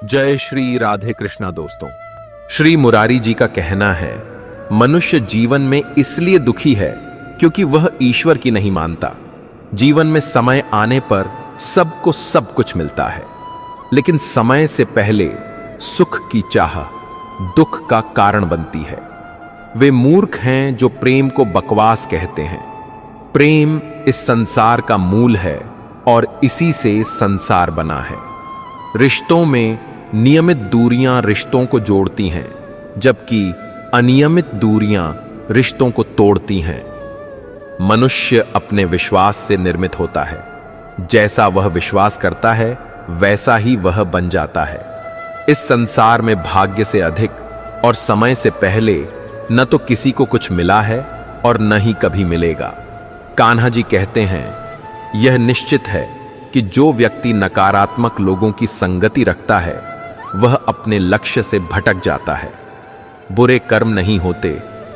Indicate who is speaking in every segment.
Speaker 1: जय श्री राधे कृष्णा दोस्तों। श्री मुरारी जी का कहना है, मनुष्य जीवन में इसलिए दुखी है क्योंकि वह ईश्वर की नहीं मानता। जीवन में समय आने पर सबको सब कुछ मिलता है, लेकिन समय से पहले सुख की चाह दुख का कारण बनती है। वे मूर्ख हैं जो प्रेम को बकवास कहते हैं। प्रेम इस संसार का मूल है और इसी से संसार बना है। रिश्तों में नियमित दूरियां रिश्तों को जोड़ती हैं, जबकि अनियमित दूरियां रिश्तों को तोड़ती हैं। मनुष्य अपने विश्वास से निर्मित होता है। जैसा वह विश्वास करता है वैसा ही वह बन जाता है। इस संसार में भाग्य से अधिक और समय से पहले न तो किसी को कुछ मिला है और न ही कभी मिलेगा। कान्हा जी कहते हैं, यह निश्चित है कि जो व्यक्ति नकारात्मक लोगों की संगति रखता है वह अपने लक्ष्य से भटक जाता है। बुरे कर्म नहीं होते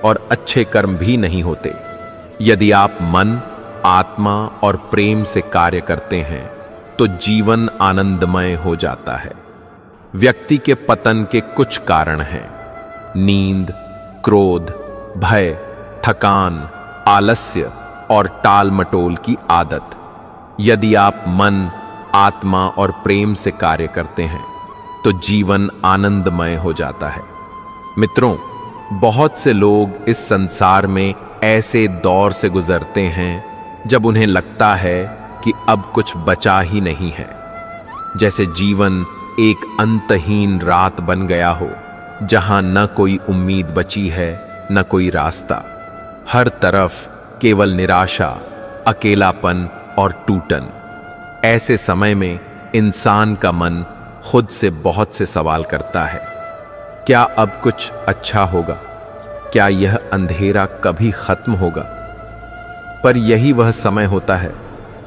Speaker 1: और अच्छे कर्म भी नहीं होते। यदि आप मन, आत्मा और प्रेम से कार्य करते हैं तो जीवन आनंदमय हो जाता है। व्यक्ति के पतन के कुछ कारण हैं: नींद, क्रोध, भय, थकान, आलस्य और टाल मटोल की आदत। यदि आप मन, आत्मा और प्रेम से कार्य करते हैं तो जीवन आनंदमय हो जाता है। मित्रों, बहुत से लोग इस संसार में ऐसे दौर से गुजरते हैं जब उन्हें लगता है कि अब कुछ बचा ही नहीं है। जैसे जीवन एक अंतहीन रात बन गया हो, जहां न कोई उम्मीद बची है न कोई रास्ता। हर तरफ केवल निराशा, अकेलापन और टूटन। ऐसे समय में इंसान का मन खुद से बहुत से सवाल करता है, क्या अब कुछ अच्छा होगा? क्या यह अंधेरा कभी खत्म होगा? पर यही वह समय होता है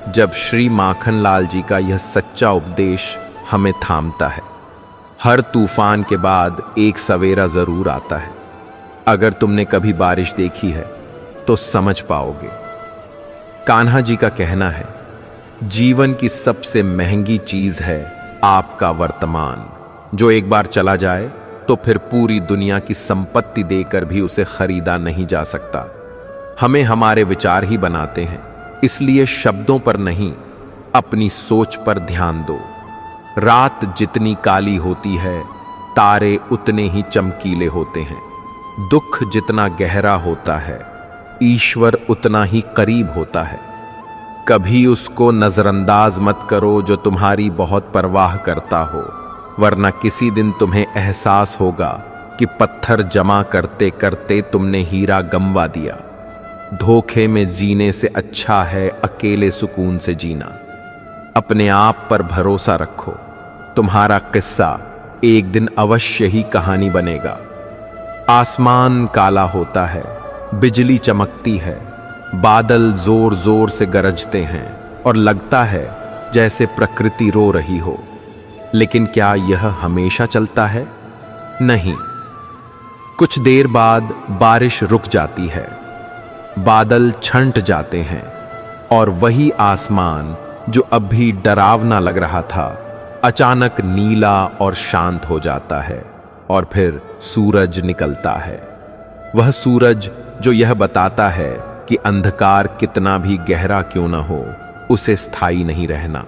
Speaker 1: जब श्री माखनलाल जी का यह सच्चा उपदेश हमें थामता है। हर तूफान के बाद एक सवेरा जरूर आता है। अगर तुमने कभी बारिश देखी है तो समझ पाओगे। कान्हा जी का कहना है, जीवन की सबसे महंगी चीज है आपका वर्तमान, जो एक बार चला जाए तो फिर पूरी दुनिया की संपत्ति देकर भी उसे खरीदा नहीं जा सकता। हमें हमारे विचार ही बनाते हैं, इसलिए शब्दों पर नहीं, अपनी सोच पर ध्यान दो। रात जितनी काली होती है, तारे उतने ही चमकीले होते हैं। दुख जितना गहरा होता है, ईश्वर उतना ही करीब होता है। कभी उसको नजरअंदाज मत करो जो तुम्हारी बहुत परवाह करता हो, वरना किसी दिन तुम्हें एहसास होगा कि पत्थर जमा करते करते तुमने हीरा गंवा दिया। धोखे में जीने से अच्छा है अकेले सुकून से जीना। अपने आप पर भरोसा रखो, तुम्हारा किस्सा एक दिन अवश्य ही कहानी बनेगा। आसमान काला होता है, बिजली चमकती है, बादल जोर जोर से गरजते हैं और लगता है जैसे प्रकृति रो रही हो, लेकिन क्या यह हमेशा चलता है? नहीं। कुछ देर बाद बारिश रुक जाती है, बादल छंट जाते हैं और वही आसमान जो अभी डरावना लग रहा था अचानक नीला और शांत हो जाता है और फिर सूरज निकलता है। वह सूरज जो यह बताता है कि अंधकार कितना भी गहरा क्यों न हो, उसे स्थायी नहीं रहना।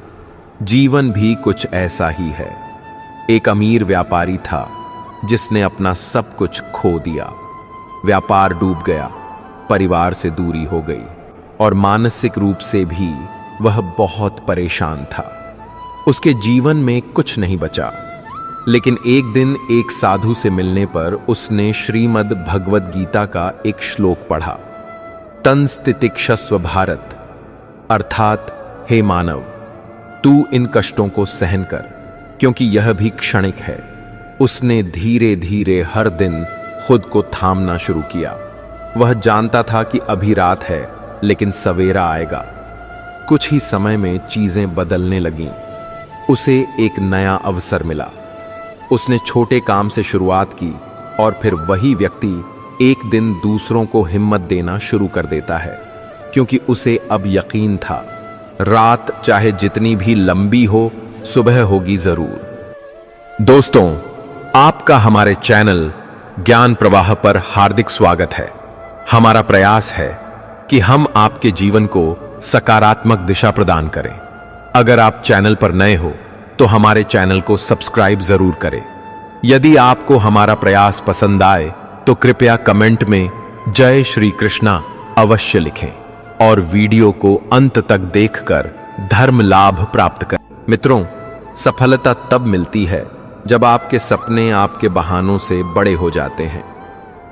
Speaker 1: जीवन भी कुछ ऐसा ही है। एक अमीर व्यापारी था जिसने अपना सब कुछ खो दिया। व्यापार डूब गया, परिवार से दूरी हो गई और मानसिक रूप से भी वह बहुत परेशान था। उसके जीवन में कुछ नहीं बचा। लेकिन एक दिन एक साधु से मिलने पर उसने श्रीमद् भगवद गीता का एक श्लोक पढ़ा, तंस्तितिक्षस्व भारत, अर्थात हे मानव, तू इन कष्टों को सहन कर, क्योंकि यह भी क्षणिक है। उसने धीरे धीरे हर दिन खुद को थामना शुरू किया। वह जानता था कि अभी रात है, लेकिन सवेरा आएगा। कुछ ही समय में चीजें बदलने लगीं। उसे एक नया अवसर मिला। उसने छोटे काम से शुरुआत की और फिर वही व्यक्ति एक दिन दूसरों को हिम्मत देना शुरू कर देता है, क्योंकि उसे अब यकीन था, रात चाहे जितनी भी लंबी हो, सुबह होगी जरूर। दोस्तों, आपका हमारे चैनल ज्ञान प्रवाह पर हार्दिक स्वागत है। हमारा प्रयास है कि हम आपके जीवन को सकारात्मक दिशा प्रदान करें। अगर आप चैनल पर नए हो तो हमारे चैनल को सब्सक्राइब जरूर करें। यदि आपको हमारा प्रयास पसंद आए तो कृपया कमेंट में जय श्री कृष्णा अवश्य लिखें और वीडियो को अंत तक देखकर धर्म लाभ प्राप्त करें। मित्रों, सफलता तब मिलती है जब आपके सपने आपके बहानों से बड़े हो जाते हैं।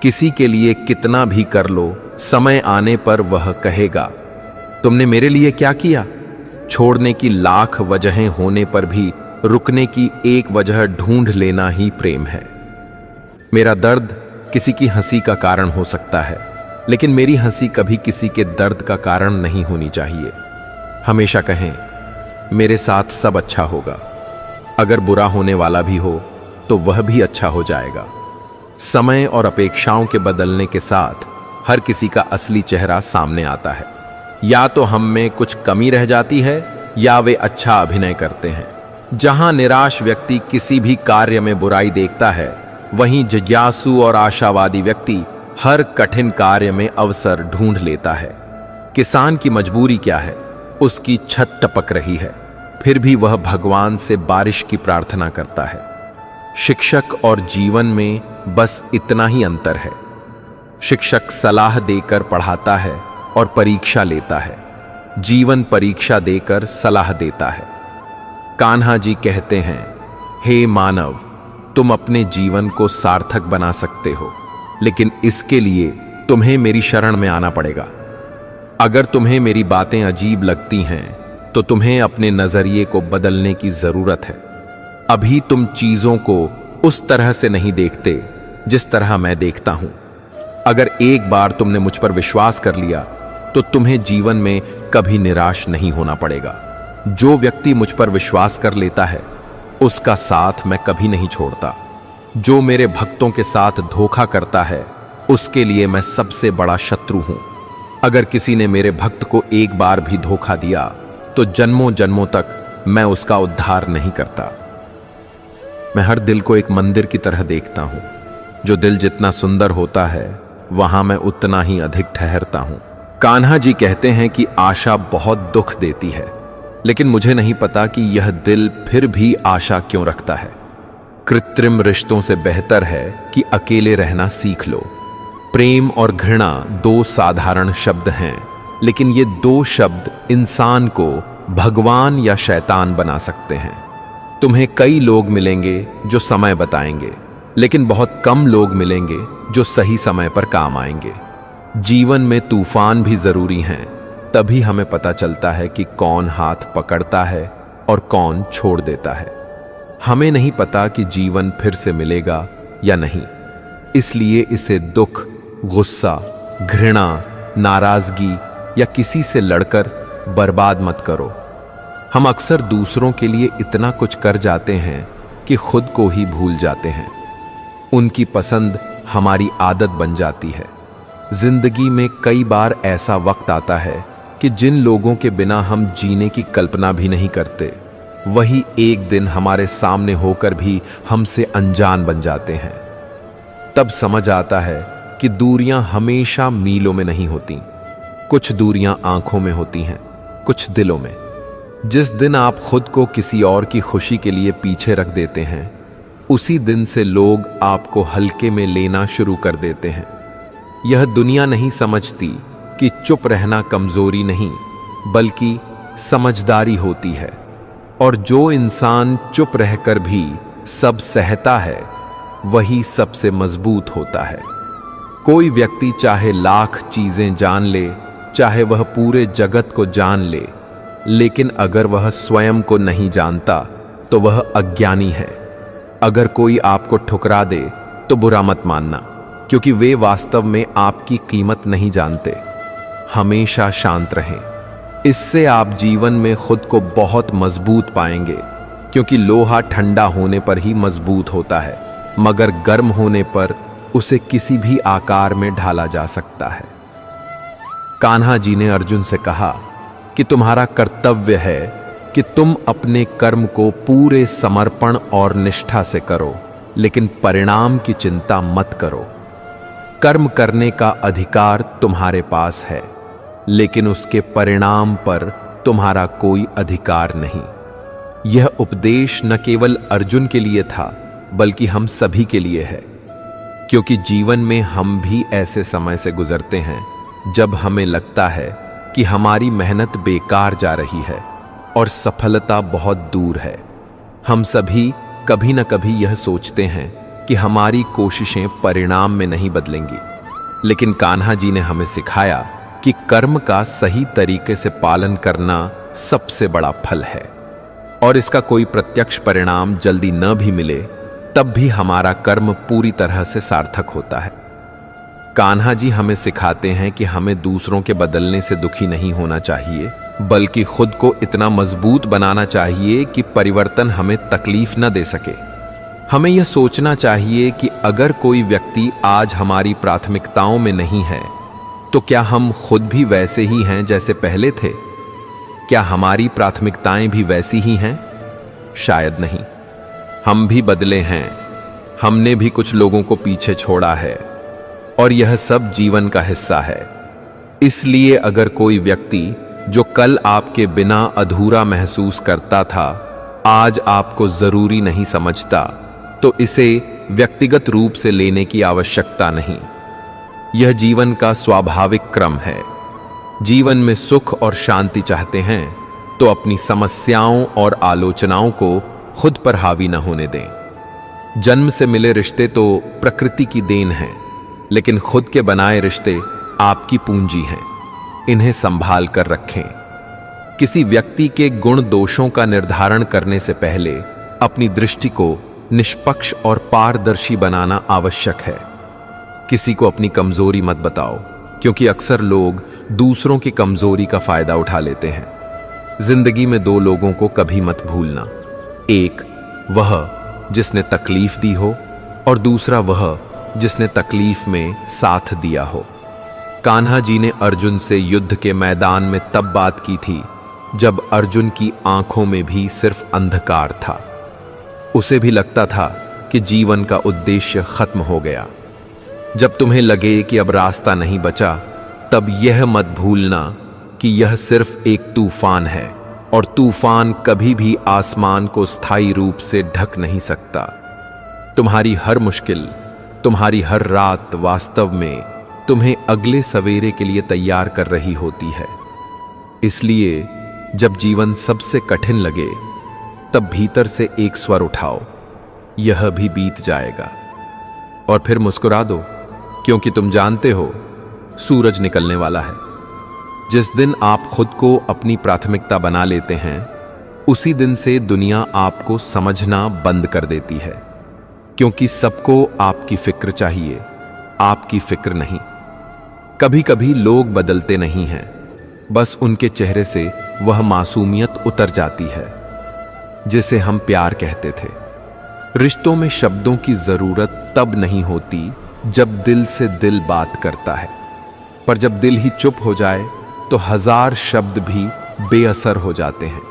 Speaker 1: किसी के लिए कितना भी कर लो, समय आने पर वह कहेगा, तुमने मेरे लिए क्या किया? छोड़ने की लाख वजहें होने पर भी रुकने की एक वजह ढूंढ लेना ही प्रेम है। मेरा दर्द किसी की हंसी का कारण हो सकता है, लेकिन मेरी हंसी कभी किसी के दर्द का कारण नहीं होनी चाहिए। हमेशा कहें, मेरे साथ सब अच्छा होगा। अगर बुरा होने वाला भी हो तो वह भी अच्छा हो जाएगा। समय और अपेक्षाओं के बदलने के साथ हर किसी का असली चेहरा सामने आता है। या तो हम में कुछ कमी रह जाती है या वे अच्छा अभिनय करते हैं। जहां निराश व्यक्ति किसी भी कार्य में बुराई देखता है, वहीं जिज्ञासु और आशावादी व्यक्ति हर कठिन कार्य में अवसर ढूंढ लेता है। किसान की मजबूरी क्या है? उसकी छत टपक रही है, फिर भी वह भगवान से बारिश की प्रार्थना करता है। शिक्षक और जीवन में बस इतना ही अंतर है। शिक्षक सलाह देकर पढ़ाता है और परीक्षा लेता है। जीवन परीक्षा देकर सलाह देता है। कान्हा जी कहते हैं, हे मानव, तुम अपने जीवन को सार्थक बना सकते हो, लेकिन इसके लिए तुम्हें मेरी शरण में आना पड़ेगा। अगर तुम्हें मेरी बातें अजीब लगती हैं तो तुम्हें अपने नजरिए को बदलने की जरूरत है। अभी तुम चीजों को उस तरह से नहीं देखते जिस तरह मैं देखता हूं। अगर एक बार तुमने मुझ पर विश्वास कर लिया तो तुम्हें जीवन में कभी निराश नहीं होना पड़ेगा। जो व्यक्ति मुझ पर विश्वास कर लेता है उसका साथ मैं कभी नहीं छोड़ता। जो मेरे भक्तों के साथ धोखा करता है उसके लिए मैं सबसे बड़ा शत्रु हूं। अगर किसी ने मेरे भक्त को एक बार भी धोखा दिया तो जन्मों जन्मों तक मैं उसका उद्धार नहीं करता। मैं हर दिल को एक मंदिर की तरह देखता हूं। जो दिल जितना सुंदर होता है वहां मैं उतना ही अधिक ठहरता हूं। कान्हा जी कहते हैं कि आशा बहुत दुख देती है, लेकिन मुझे नहीं पता कि यह दिल फिर भी आशा क्यों रखता है। कृत्रिम रिश्तों से बेहतर है कि अकेले रहना सीख लो। प्रेम और घृणा दो साधारण शब्द हैं, लेकिन ये दो शब्द इंसान को भगवान या शैतान बना सकते हैं। तुम्हें कई लोग मिलेंगे जो समय बताएंगे, लेकिन बहुत कम लोग मिलेंगे जो सही समय पर काम आएंगे। जीवन में तूफान भी जरूरी हैं, तभी हमें पता चलता है कि कौन हाथ पकड़ता है और कौन छोड़ देता है। हमें नहीं पता कि जीवन फिर से मिलेगा या नहीं, इसलिए इसे दुख, गुस्सा, घृणा, नाराजगी या किसी से लड़कर बर्बाद मत करो। हम अक्सर दूसरों के लिए इतना कुछ कर जाते हैं कि खुद को ही भूल जाते हैं। उनकी पसंद हमारी आदत बन जाती है। जिंदगी में कई बार ऐसा वक्त आता है कि जिन लोगों के बिना हम जीने की कल्पना भी नहीं करते, वही एक दिन हमारे सामने होकर भी हमसे अनजान बन जाते हैं। तब समझ आता है कि दूरियां हमेशा मीलों में नहीं होती। कुछ दूरियां आंखों में होती हैं, कुछ दिलों में। जिस दिन आप खुद को किसी और की खुशी के लिए पीछे रख देते हैं, उसी दिन से लोग आपको हल्के में लेना शुरू कर देते हैं। यह दुनिया नहीं समझती कि चुप रहना कमजोरी नहीं, बल्कि समझदारी होती है। और जो इंसान चुप रहकर भी सब सहता है, वही सबसे मजबूत होता है। कोई व्यक्ति चाहे लाख चीजें जान ले, चाहे वह पूरे जगत को जान ले, लेकिन अगर वह स्वयं को नहीं जानता तो वह अज्ञानी है। अगर कोई आपको ठुकरा दे तो बुरा मत मानना, क्योंकि वे वास्तव में आपकी कीमत नहीं जानते। हमेशा शांत रहें, इससे आप जीवन में खुद को बहुत मजबूत पाएंगे, क्योंकि लोहा ठंडा होने पर ही मजबूत होता है, मगर गर्म होने पर उसे किसी भी आकार में ढाला जा सकता है। कान्हा जी ने अर्जुन से कहा कि तुम्हारा कर्तव्य है कि तुम अपने कर्म को पूरे समर्पण और निष्ठा से करो, लेकिन परिणाम की चिंता मत करो। कर्म करने का अधिकार तुम्हारे पास है, लेकिन उसके परिणाम पर तुम्हारा कोई अधिकार नहीं। यह उपदेश न केवल अर्जुन के लिए था, बल्कि हम सभी के लिए है, क्योंकि जीवन में हम भी ऐसे समय से गुजरते हैं जब हमें लगता है कि हमारी मेहनत बेकार जा रही है और सफलता बहुत दूर है। हम सभी कभी न कभी यह सोचते हैं कि हमारी कोशिशें परिणाम में नहीं बदलेंगी, लेकिन कान्हा जी ने हमें सिखाया कि कर्म का सही तरीके से पालन करना सबसे बड़ा फल है, और इसका कोई प्रत्यक्ष परिणाम जल्दी न भी मिले तब भी हमारा कर्म पूरी तरह से सार्थक होता है। कान्हा जी हमें सिखाते हैं कि हमें दूसरों के बदलने से दुखी नहीं होना चाहिए, बल्कि खुद को इतना मजबूत बनाना चाहिए कि परिवर्तन हमें तकलीफ न दे सके। हमें यह सोचना चाहिए कि अगर कोई व्यक्ति आज हमारी प्राथमिकताओं में नहीं है, तो क्या हम खुद भी वैसे ही हैं जैसे पहले थे? क्या हमारी प्राथमिकताएं भी वैसी ही हैं? शायद नहीं। हम भी बदले हैं, हमने भी कुछ लोगों को पीछे छोड़ा है, और यह सब जीवन का हिस्सा है। इसलिए अगर कोई व्यक्ति जो कल आपके बिना अधूरा महसूस करता था, आज आपको जरूरी नहीं समझता, तो इसे व्यक्तिगत रूप से लेने की आवश्यकता नहीं। यह जीवन का स्वाभाविक क्रम है। जीवन में सुख और शांति चाहते हैं तो अपनी समस्याओं और आलोचनाओं को खुद पर हावी न होने दें। जन्म से मिले रिश्ते तो प्रकृति की देन हैं, लेकिन खुद के बनाए रिश्ते आपकी पूंजी हैं। इन्हें संभाल कर रखें। किसी व्यक्ति के गुण दोषों का निर्धारण करने से पहले अपनी दृष्टि को निष्पक्ष और पारदर्शी बनाना आवश्यक है। किसी को अपनी कमजोरी मत बताओ, क्योंकि अक्सर लोग दूसरों की कमजोरी का फायदा उठा लेते हैं। जिंदगी में दो लोगों को कभी मत भूलना, एक वह जिसने तकलीफ दी हो और दूसरा वह जिसने तकलीफ में साथ दिया हो। कान्हा जी ने अर्जुन से युद्ध के मैदान में तब बात की थी जब अर्जुन की आंखों में भी सिर्फ अंधकार था। उसे भी लगता था कि जीवन का उद्देश्य खत्म हो गया। जब तुम्हें लगे कि अब रास्ता नहीं बचा, तब यह मत भूलना कि यह सिर्फ एक तूफान है, और तूफान कभी भी आसमान को स्थायी रूप से ढक नहीं सकता। तुम्हारी हर मुश्किल, तुम्हारी हर रात वास्तव में तुम्हें अगले सवेरे के लिए तैयार कर रही होती है। इसलिए जब जीवन सबसे कठिन लगे, तब भीतर से एक स्वर उठाओ, यह भी बीत जाएगा, और फिर मुस्कुरा दो, क्योंकि तुम जानते हो सूरज निकलने वाला है। जिस दिन आप खुद को अपनी प्राथमिकता बना लेते हैं, उसी दिन से दुनिया आपको समझना बंद कर देती है, क्योंकि सबको आपकी फिक्र चाहिए, आपकी फिक्र नहीं। कभी कभी लोग बदलते नहीं हैं, बस उनके चेहरे से वह मासूमियत उतर जाती है जिसे हम प्यार कहते थे। रिश्तों में शब्दों की जरूरत तब नहीं होती जब दिल से दिल बात करता है, पर जब दिल ही चुप हो जाए तो हजार शब्द भी बेअसर हो जाते हैं।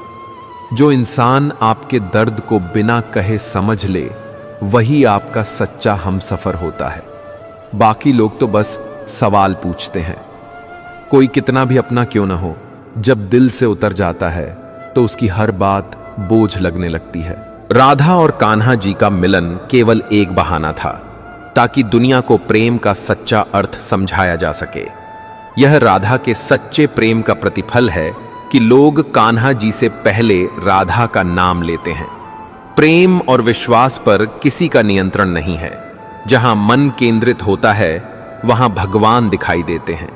Speaker 1: जो इंसान आपके दर्द को बिना कहे समझ ले, वही आपका सच्चा हमसफर होता है। बाकी लोग तो बस सवाल पूछते हैं। कोई कितना भी अपना क्यों ना हो, जब दिल से उतर जाता है तो उसकी हर बात बोझ लगने लगती है। राधा और कान्हा जी का मिलन केवल एक बहाना था, ताकि दुनिया को प्रेम का सच्चा अर्थ समझाया जा सके। यह राधा के सच्चे प्रेम का प्रतिफल है कि लोग कान्हा जी से पहले राधा का नाम लेते हैं। प्रेम और विश्वास पर किसी का नियंत्रण नहीं है। जहां मन केंद्रित होता है, वहां भगवान दिखाई देते हैं।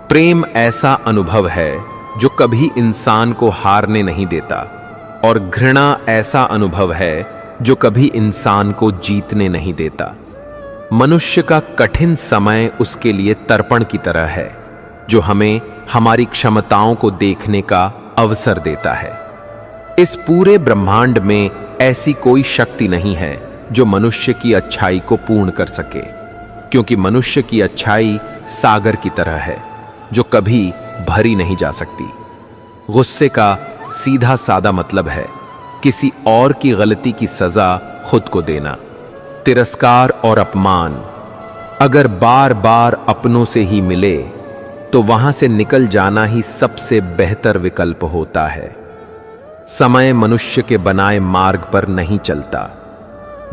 Speaker 1: प्रेम ऐसा अनुभव है जो कभी इंसान को हारने नहीं देता, और घृणा ऐसा अनुभव है जो कभी इंसान को जीतने नहीं देता। मनुष्य का कठिन समय उसके लिए तर्पण की तरह है, जो हमें हमारी क्षमताओं को देखने का अवसर देता है। इस पूरे ब्रह्मांड में ऐसी कोई शक्ति नहीं है जो मनुष्य की अच्छाई को पूर्ण कर सके, क्योंकि मनुष्य की अच्छाई सागर की तरह है जो कभी भरी नहीं जा सकती। गुस्से का सीधा सादा मतलब है किसी और की गलती की सजा खुद को देना। तिरस्कार और अपमान अगर बार बार अपनों से ही मिले तो वहां से निकल जाना ही सबसे बेहतर विकल्प होता है। समय मनुष्य के बनाए मार्ग पर नहीं चलता,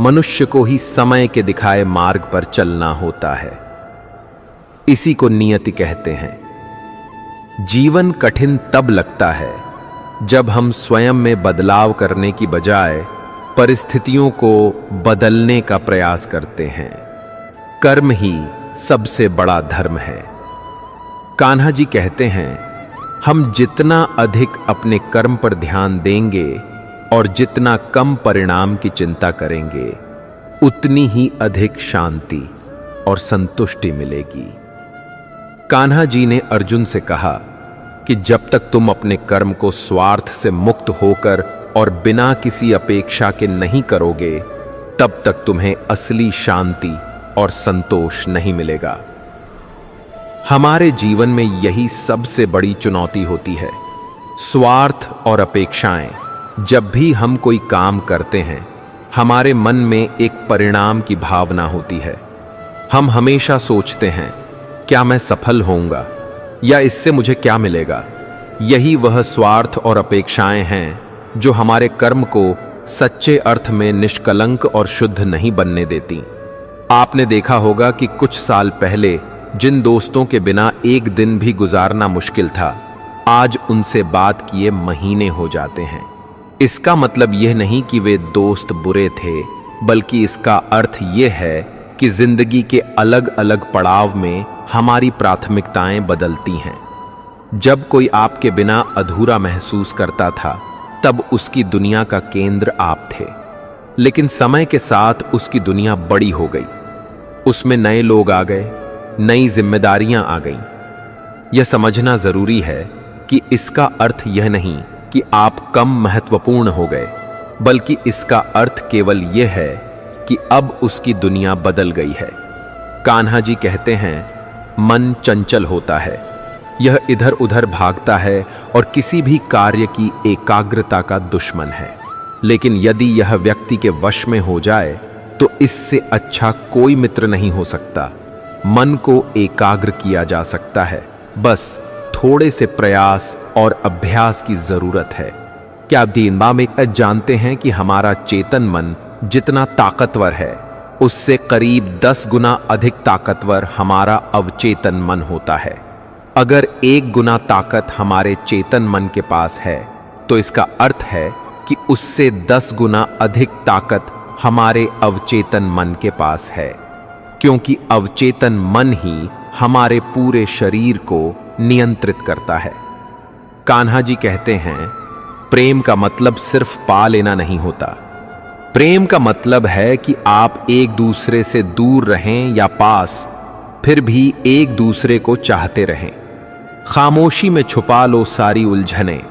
Speaker 1: मनुष्य को ही समय के दिखाए मार्ग पर चलना होता है। इसी को नियति कहते हैं। जीवन कठिन तब लगता है जब हम स्वयं में बदलाव करने की बजाय परिस्थितियों को बदलने का प्रयास करते हैं। कर्म ही सबसे बड़ा धर्म है। कान्हा जी कहते हैं, हम जितना अधिक अपने कर्म पर ध्यान देंगे और जितना कम परिणाम की चिंता करेंगे, उतनी ही अधिक शांति और संतुष्टि मिलेगी। कान्हा जी ने अर्जुन से कहा कि जब तक तुम अपने कर्म को स्वार्थ से मुक्त होकर और बिना किसी अपेक्षा के नहीं करोगे, तब तक तुम्हें असली शांति और संतोष नहीं मिलेगा। हमारे जीवन में यही सबसे बड़ी चुनौती होती है। स्वार्थ और अपेक्षाएं। जब भी हम कोई काम करते हैं, हमारे मन में एक परिणाम की भावना होती है। हम हमेशा सोचते हैं, क्या मैं सफल होऊंगा या इससे मुझे क्या मिलेगा। यही वह स्वार्थ और अपेक्षाएं हैं जो हमारे कर्म को सच्चे अर्थ में निष्कलंक और शुद्ध नहीं बनने देती। आपने देखा होगा कि कुछ साल पहले जिन दोस्तों के बिना एक दिन भी गुजारना मुश्किल था, आज उनसे बात किए महीने हो जाते हैं। इसका मतलब यह नहीं कि वे दोस्त बुरे थे, बल्कि इसका अर्थ यह है कि जिंदगी के अलग अलग पड़ाव में हमारी प्राथमिकताएं बदलती हैं। जब कोई आपके बिना अधूरा महसूस करता था, तब उसकी दुनिया का केंद्र आप थे। लेकिन समय के साथ उसकी दुनिया बड़ी हो गई। उसमें नए लोग आ गए, नई जिम्मेदारियां आ गईं। यह समझना जरूरी है कि इसका अर्थ यह नहीं कि आप कम महत्वपूर्ण हो गए, बल्कि इसका अर्थ केवल यह है कि अब उसकी दुनिया बदल गई है। कान्हा जी कहते हैं, मन चंचल होता है, यह इधर उधर भागता है और किसी भी कार्य की एकाग्रता का दुश्मन है। लेकिन यदि यह व्यक्ति के वश में हो जाए तो इससे अच्छा कोई मित्र नहीं हो सकता। मन को एकाग्र किया जा सकता है, बस थोड़े से प्रयास और अभ्यास की जरूरत है। क्या आप दीनबा में जानते हैं कि हमारा चेतन मन जितना ताकतवर है, उससे करीब 10 गुना अधिक ताकतवर हमारा अवचेतन मन होता है। अगर 1 गुना ताकत हमारे चेतन मन के पास है, तो इसका अर्थ है कि उससे 10 गुना अधिक ताकत हमारे अवचेतन मन के पास है, क्योंकि अवचेतन मन ही हमारे पूरे शरीर को नियंत्रित करता है। कान्हा जी कहते हैं, प्रेम का मतलब सिर्फ पा लेना नहीं होता। प्रेम का मतलब है कि आप एक दूसरे से दूर रहें या पास, फिर भी एक दूसरे को चाहते रहें। खामोशी में छुपा लो सारी उलझनें।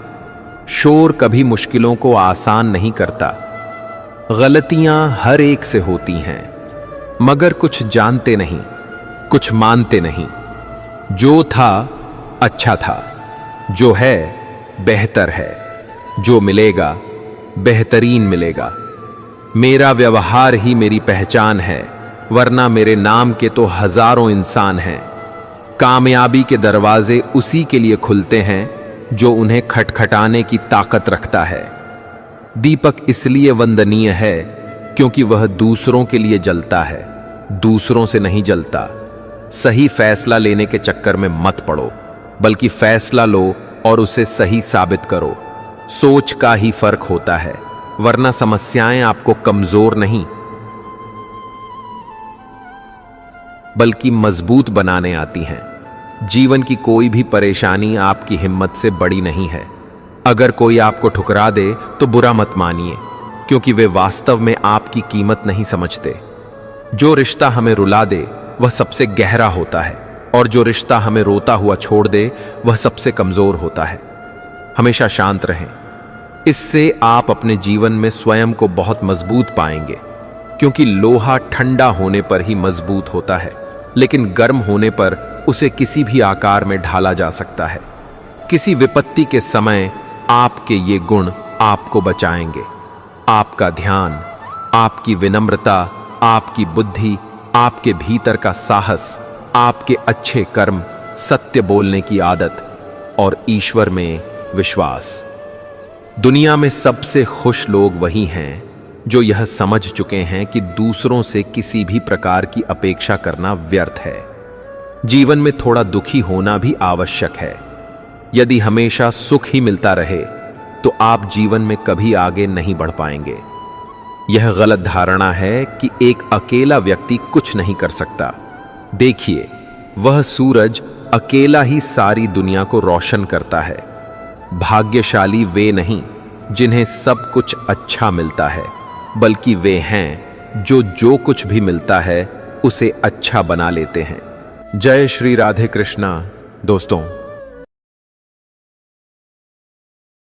Speaker 1: शोर कभी मुश्किलों को आसान नहीं करता। गलतियां हर एक से होती हैं, मगर कुछ जानते नहीं, कुछ मानते नहीं। जो था अच्छा था, जो है बेहतर है, जो मिलेगा बेहतरीन मिलेगा। मेरा व्यवहार ही मेरी पहचान है, वरना मेरे नाम के तो हजारों इंसान हैं। कामयाबी के दरवाजे उसी के लिए खुलते हैं जो उन्हें खटखटाने की ताकत रखता है। दीपक इसलिए वंदनीय है क्योंकि वह दूसरों के लिए जलता है, दूसरों से नहीं जलता। सही फैसला लेने के चक्कर में मत पड़ो, बल्कि फैसला लो और उसे सही साबित करो। सोच का ही फर्क होता है, वरना समस्याएं आपको कमजोर नहीं बल्कि मजबूत बनाने आती हैं। जीवन की कोई भी परेशानी आपकी हिम्मत से बड़ी नहीं है। अगर कोई आपको ठुकरा दे तो बुरा मत मानिए, क्योंकि वे वास्तव में आपकी कीमत नहीं समझते। जो रिश्ता हमें रुला दे वह सबसे गहरा होता है, और जो रिश्ता हमें रोता हुआ छोड़ दे वह सबसे कमजोर होता है। हमेशा शांत रहें, इससे आप अपने जीवन में स्वयं को बहुत मजबूत पाएंगे, क्योंकि लोहा ठंडा होने पर ही मजबूत होता है, लेकिन गर्म होने पर उसे किसी भी आकार में ढाला जा सकता है। किसी विपत्ति के समय आपके ये गुण आपको बचाएंगे। आपका ध्यान, आपकी विनम्रता, आपकी बुद्धि, आपके भीतर का साहस, आपके अच्छे कर्म, सत्य बोलने की आदत और ईश्वर में विश्वास। दुनिया में सबसे खुश लोग वही हैं जो यह समझ चुके हैं कि दूसरों से किसी भी प्रकार की अपेक्षा करना व्यर्थ है। जीवन में थोड़ा दुखी होना भी आवश्यक है। यदि हमेशा सुख ही मिलता रहे तो आप जीवन में कभी आगे नहीं बढ़ पाएंगे। यह गलत धारणा है कि एक अकेला व्यक्ति कुछ नहीं कर सकता। देखिए, वह सूरज अकेला ही सारी दुनिया को रोशन करता है। भाग्यशाली वे नहीं जिन्हें सब कुछ अच्छा मिलता है, बल्कि वे हैं जो कुछ भी मिलता है उसे अच्छा बना लेते हैं। जय श्री राधे कृष्णा दोस्तों।